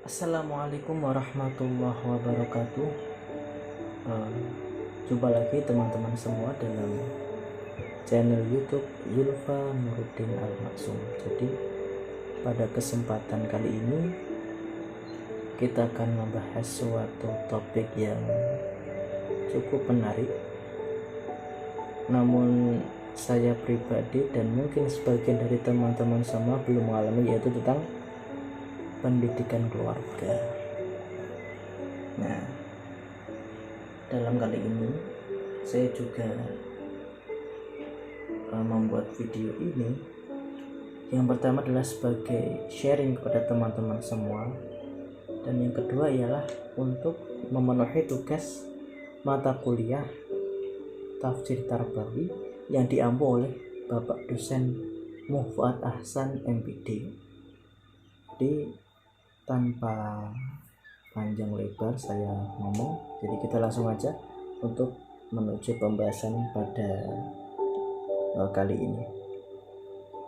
Assalamualaikum warahmatullahi wabarakatuh. Jumpa lagi teman-teman semua dalam channel YouTube Zulfa Nuruddin Al-Maksum. Jadi pada kesempatan kali ini kita akan membahas suatu topik yang cukup menarik. Namun saya pribadi dan mungkin sebagian dari teman-teman semua belum mengalami, yaitu tentang pendidikan keluarga. Nah, dalam kali ini saya juga membuat video ini. Yang pertama adalah sebagai sharing kepada teman-teman semua, dan yang kedua ialah untuk memenuhi tugas mata kuliah Tafsir Tarbawi yang diampu oleh Bapak dosen Mufuad Ahsan MPD. Jadi tanpa panjang lebar saya ngomong, jadi kita langsung aja untuk menuju pembahasan pada kali ini,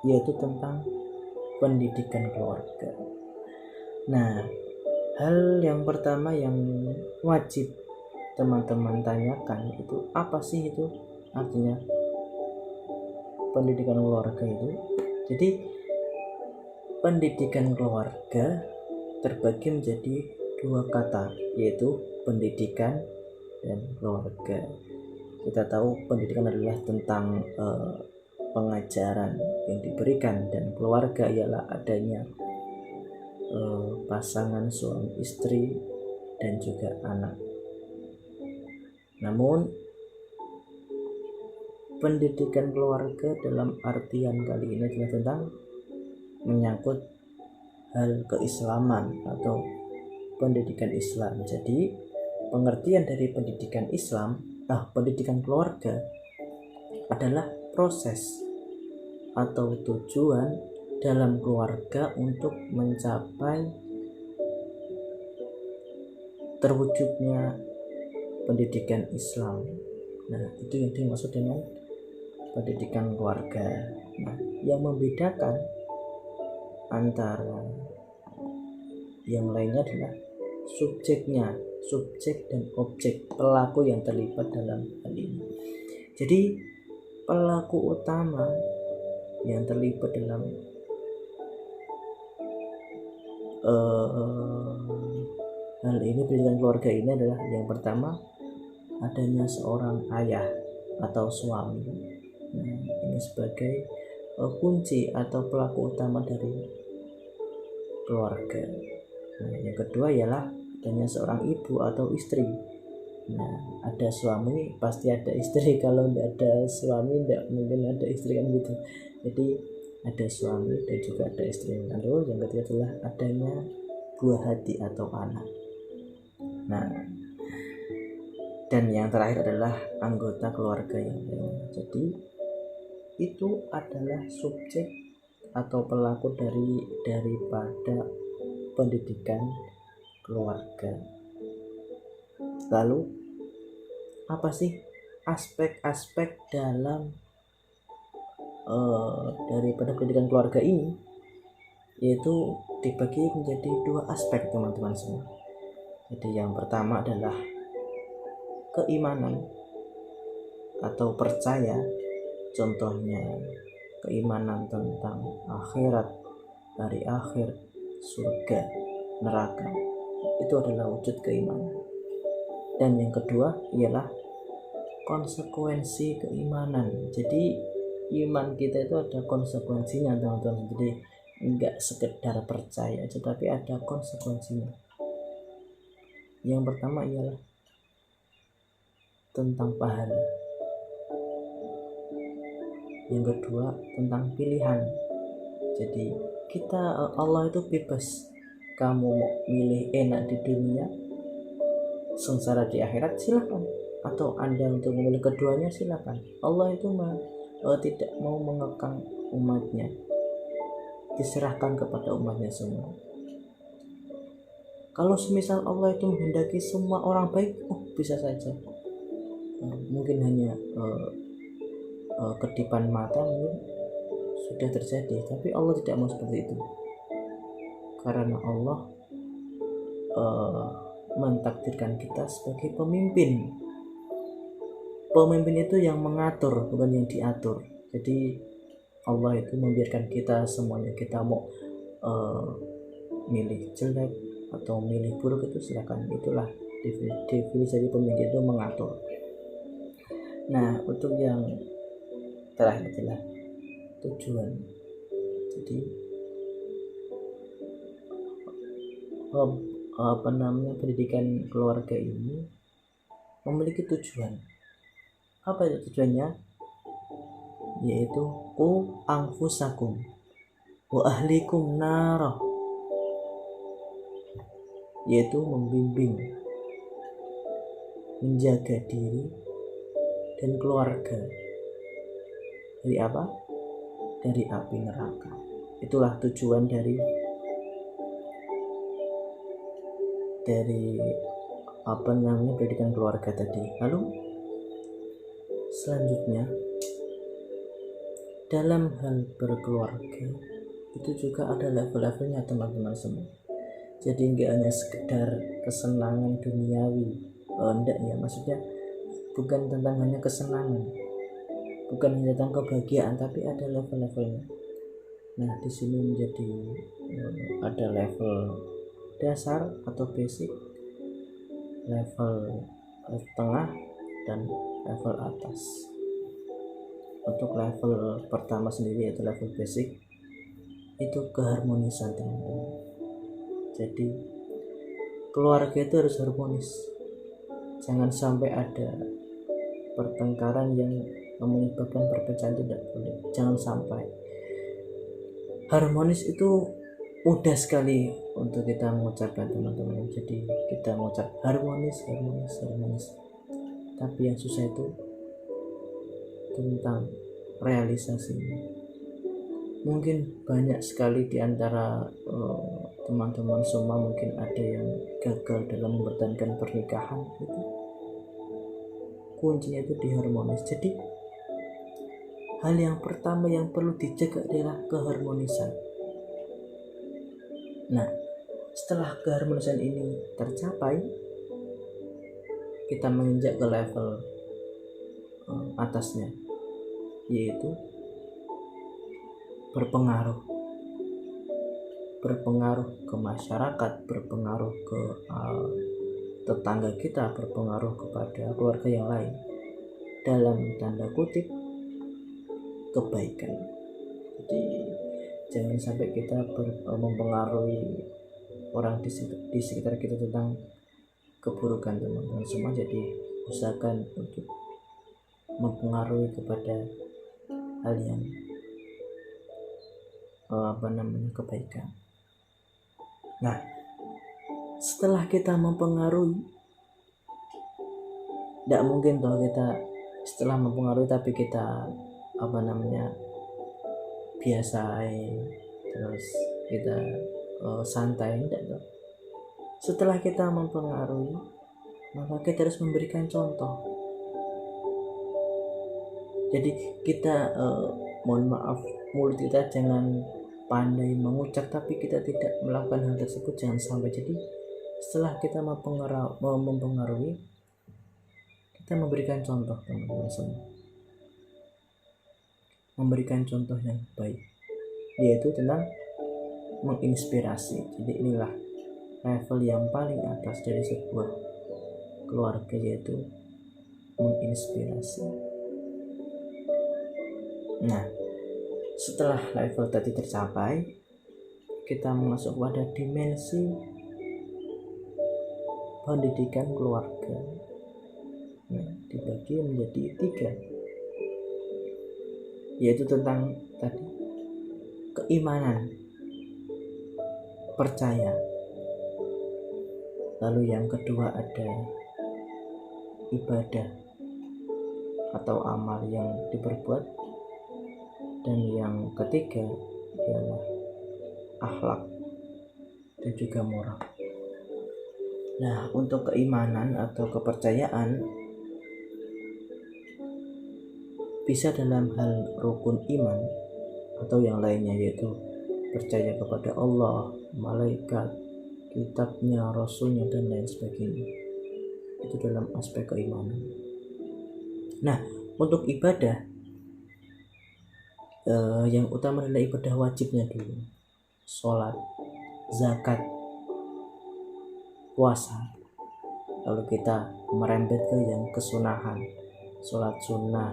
yaitu tentang pendidikan keluarga. Nah, hal yang pertama yang wajib teman-teman tanyakan itu apa sih itu artinya pendidikan keluarga itu. Jadi pendidikan keluarga terbagi menjadi dua kata, yaitu pendidikan dan keluarga. Kita tahu pendidikan adalah tentang pengajaran yang diberikan, dan keluarga ialah adanya pasangan suami istri dan juga anak. Namun pendidikan keluarga dalam artian kali ini adalah tentang menyangkut hal keislaman atau pendidikan Islam. Jadi pengertian dari pendidikan Islam, pendidikan keluarga adalah proses atau tujuan dalam keluarga untuk mencapai terwujudnya pendidikan Islam. Nah, itu yang dimaksud dengan pendidikan keluarga. Nah, yang membedakan antara yang lainnya adalah subjeknya, subjek dan objek, pelaku yang terlibat dalam hal ini. Jadi pelaku utama yang terlibat dalam hal ini, pendidikan keluarga ini, adalah yang pertama adanya seorang ayah atau suami. Nah, ini sebagai kunci atau pelaku utama dari keluarga. Nah, yang kedua ialah adanya seorang ibu atau istri. Nah, ada suami pasti ada istri, kalau tidak ada suami tidak mungkin ada istri, kan gitu. Jadi ada suami dan juga ada istri. Lalu yang ketiga adalah adanya buah hati atau anak. Nah, dan yang terakhir adalah anggota keluarga yang lain. Jadi itu adalah subjek atau pelaku daripada pendidikan keluarga. Lalu apa sih aspek-aspek dalam daripada pendidikan keluarga ini? Yaitu dibagi menjadi dua aspek, teman-teman semua. Jadi yang pertama adalah keimanan atau percaya, contohnya keimanan tentang akhirat, hari akhir, surga, neraka. Itu adalah wujud keimanan. Dan yang kedua ialah konsekuensi keimanan. Jadi iman kita itu ada konsekuensinya, teman-teman. Jadi enggak sekedar percaya aja, tapi ada konsekuensinya. Yang pertama ialah tentang pahala. Yang kedua tentang pilihan. Jadi Allah itu bebas. Kamu mau milih enak di dunia, sengsara di akhirat, silakan. Atau Anda untuk memilih keduanya, silakan. Allah itu tidak mau mengekang umatnya, diserahkan kepada umatnya semua. Kalau semisal Allah itu menghendaki semua orang baik, bisa saja. Mungkin hanya kedipan mata mungkin sudah terjadi, tapi Allah tidak mau seperti itu, karena Allah mentakdirkan kita sebagai pemimpin. Pemimpin itu yang mengatur, bukan yang diatur. Jadi Allah itu membiarkan kita semuanya, kita mau milih jelek atau milih buruk itu silakan. Itulah definisi dari pemimpin itu mengatur. Nah, untuk yang terakhir adalah tujuan. Jadi pendidikan keluarga ini memiliki tujuan. Apa itu tujuannya? Yaitu qu anfusakum wa ahlikum nara, yaitu membimbing, menjaga diri dan keluarga dari apa? Dari api neraka. Itulah tujuan dari pendidikan keluarga tadi. Lalu selanjutnya, dalam hal berkeluarga itu juga ada level-levelnya teman-teman semua. Jadi nggak hanya sekedar kesenangan duniawi, enggak ya, maksudnya bukan tentang hanya kesenangan, bukan hanya tentang kebahagiaan, tapi ada level-levelnya. Nah, di sini menjadi ada level dasar atau basic, level tengah, dan level atas. Untuk level pertama sendiri yaitu level basic, itu keharmonisan teman-teman. Jadi keluarga itu harus harmonis, jangan sampai ada pertengkaran yang menyebabkan perpecahan, tidak boleh, jangan sampai. Harmonis itu mudah sekali untuk kita mengucapkan teman-teman. Jadi kita mengucap harmonis, tapi yang susah itu tentang realisasinya. Mungkin banyak sekali di antara teman-teman semua mungkin ada yang gagal dalam mempertahankan pernikahan. Itu kuncinya itu di harmonis. Jadi hal yang pertama yang perlu dijaga adalah keharmonisan. Nah, setelah keharmonisan ini tercapai, kita menginjak ke level atasnya, yaitu berpengaruh ke masyarakat, berpengaruh ke tetangga kita, berpengaruh kepada keluarga yang lain, dalam tanda kutip kebaikan. Jadi jangan sampai kita mempengaruhi orang di sekitar kita tentang keburukan teman-teman semua. Jadi usahakan untuk mempengaruhi kepada hal yang kebaikan. Nah, setelah kita mempengaruhi, tidak mungkin toh kita setelah mempengaruhi tapi kita biasa terus kita santai, tidak toh. Setelah kita mempengaruhi, maka kita harus memberikan contoh. Jadi kita mohon maaf, mulut kita jangan pandai mengucap tapi kita tidak melakukan hal tersebut, jangan sampai. Jadi setelah kita mempengaruhi, kita memberikan contoh teman-teman semua, memberikan contoh yang baik, yaitu tentang menginspirasi. Jadi inilah level yang paling atas dari sebuah keluarga, yaitu menginspirasi. Nah, setelah level tadi tercapai, kita masuk pada dimensi pendidikan keluarga. Nah, dibagi menjadi 3, yaitu tentang tadi keimanan, percaya. Lalu yang kedua ada ibadah atau amal yang diperbuat, dan yang ketiga adalah akhlak dan juga moral. Nah, untuk keimanan atau kepercayaan bisa dalam hal rukun iman atau yang lainnya, yaitu percaya kepada Allah, malaikat, kitabnya, rasulnya, dan lain sebagainya. Itu dalam aspek keimanan. Nah, untuk ibadah yang utama adalah ibadah wajibnya dulu, sholat, zakat, puasa. Lalu kita merembet ke yang kesunahan, sholat sunnah,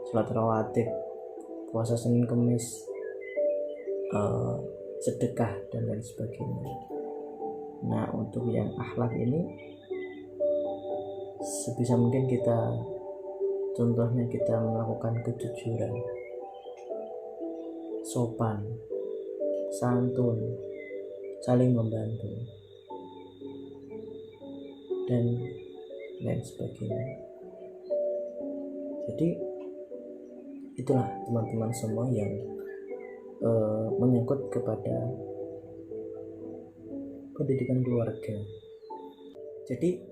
sholat rawatib, puasa Senin Kemis, sedekah, dan lain sebagainya. Nah, untuk yang akhlak ini sebisa mungkin kita, contohnya kita melakukan kejujuran, sopan, santun, saling membantu, dan lain sebagainya. Jadi itulah teman-teman semua yang menyangkut kepada pendidikan keluarga. Jadi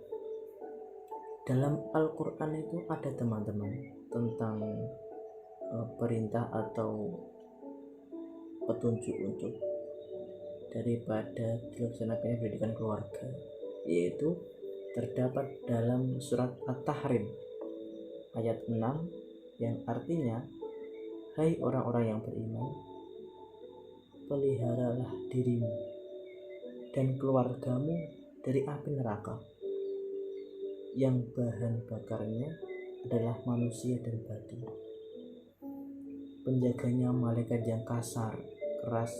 dalam Al-Quran itu ada teman-teman tentang perintah atau petunjuk untuk daripada dilaksanakannya pendidikan keluarga, yaitu terdapat dalam surat At-Tahrim ayat 6 yang artinya, hai orang-orang yang beriman, peliharalah dirimu dan keluargamu dari api neraka yang bahan bakarnya adalah manusia dan batu. Penjaganya malaikat yang kasar, keras,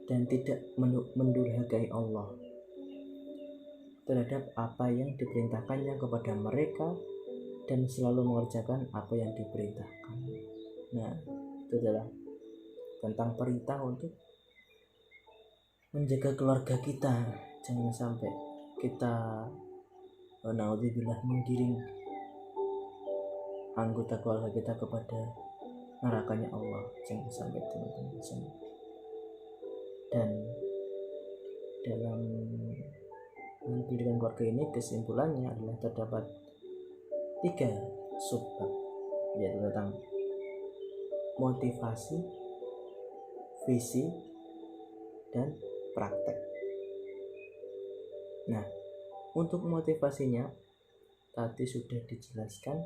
dan tidak mendurhakai Allah terhadap apa yang diperintahkannya kepada mereka dan selalu mengerjakan apa yang diperintahkan. Nah, itu adalah tentang perintah untuk menjaga keluarga kita. Jangan sampai kita naudzubillah menggiring anggota keluarga kita kepada nerakanya Allah. Jangan sampai, teman-teman semua. Dan dalam pendidikan keluarga ini kesimpulannya adalah terdapat 3 subbab, yaitu tentang motivasi, visi, dan praktek. Nah, untuk motivasinya tadi sudah dijelaskan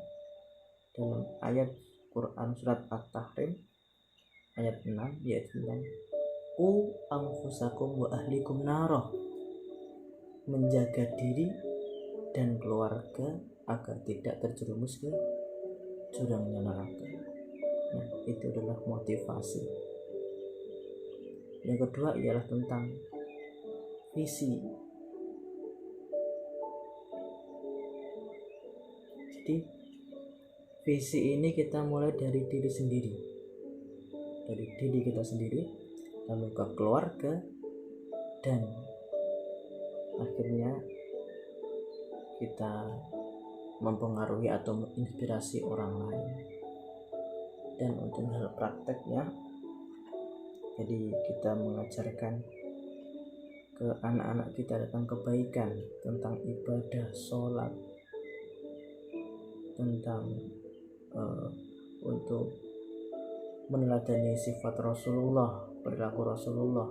dalam ayat Quran surat At-Tahrim ayat 6, yaitu tentang anfusakum wa ahlikum naroh, menjaga diri dan keluarga agar tidak terjerumus ke jurangnya neraka. Nah, itu adalah motivasi. Yang kedua ialah tentang visi. Jadi visi ini kita mulai dari diri sendiri, dari diri kita sendiri, lalu ke keluarga, dan akhirnya kita mempengaruhi atau menginspirasi orang lain. Dan untuk hal prakteknya, jadi kita mengajarkan ke anak-anak kita tentang kebaikan, tentang ibadah, sholat, tentang untuk meneladani sifat Rasulullah, perilaku Rasulullah.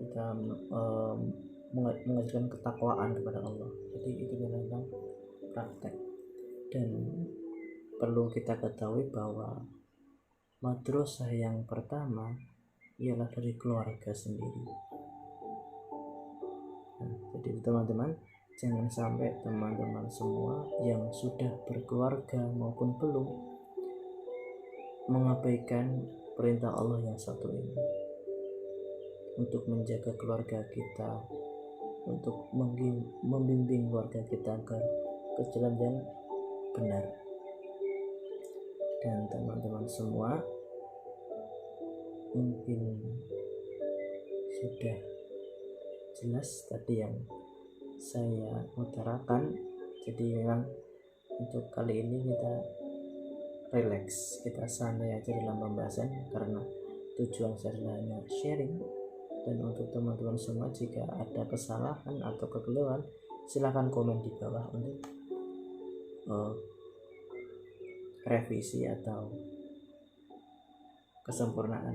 Kita mengajarkan ketakwaan kepada Allah. Jadi itu tentang praktek. Dan perlu kita ketahui bahwa madrasah yang pertama ialah dari keluarga sendiri. Nah, jadi teman-teman, jangan sampai teman-teman semua yang sudah berkeluarga maupun belum mengabaikan perintah Allah yang satu ini, untuk menjaga keluarga kita, untuk membimbing keluarga kita agar ke jalan yang benar. Dan teman-teman semua mungkin sudah jelas tadi yang saya utarakan. Jadi memang untuk kali ini kita relax, kita santai aja dalam pembahasan, karena tujuan saya adalah hanya sharing. Dan untuk teman-teman semua, jika ada kesalahan atau kekeliruan, silahkan komen di bawah untuk revisi atau kesempurnaan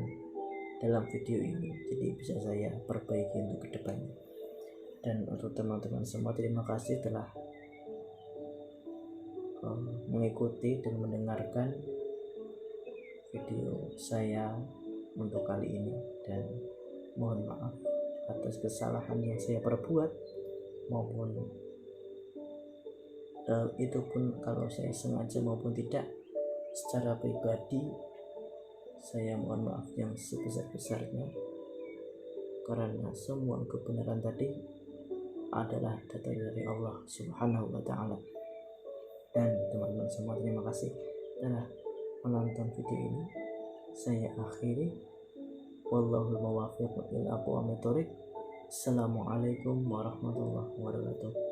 dalam video ini, jadi bisa saya perbaiki untuk kedepannya. Dan untuk teman-teman semua, terima kasih telah mengikuti dan mendengarkan video saya untuk kali ini, dan mohon maaf atas kesalahan yang saya perbuat, maupun itu pun kalau saya sengaja maupun tidak. Secara pribadi saya mohon maaf yang sebesar-besarnya, karena semua kebenaran tadi adalah datang dari Allah Subhanahu wa Ta'ala. Dan teman-teman semua, terima kasih telah menonton video ini. Saya akhiri, wallahul muwaffiq ila aqwamit thoriq. Assalamualaikum warahmatullahi wabarakatuh.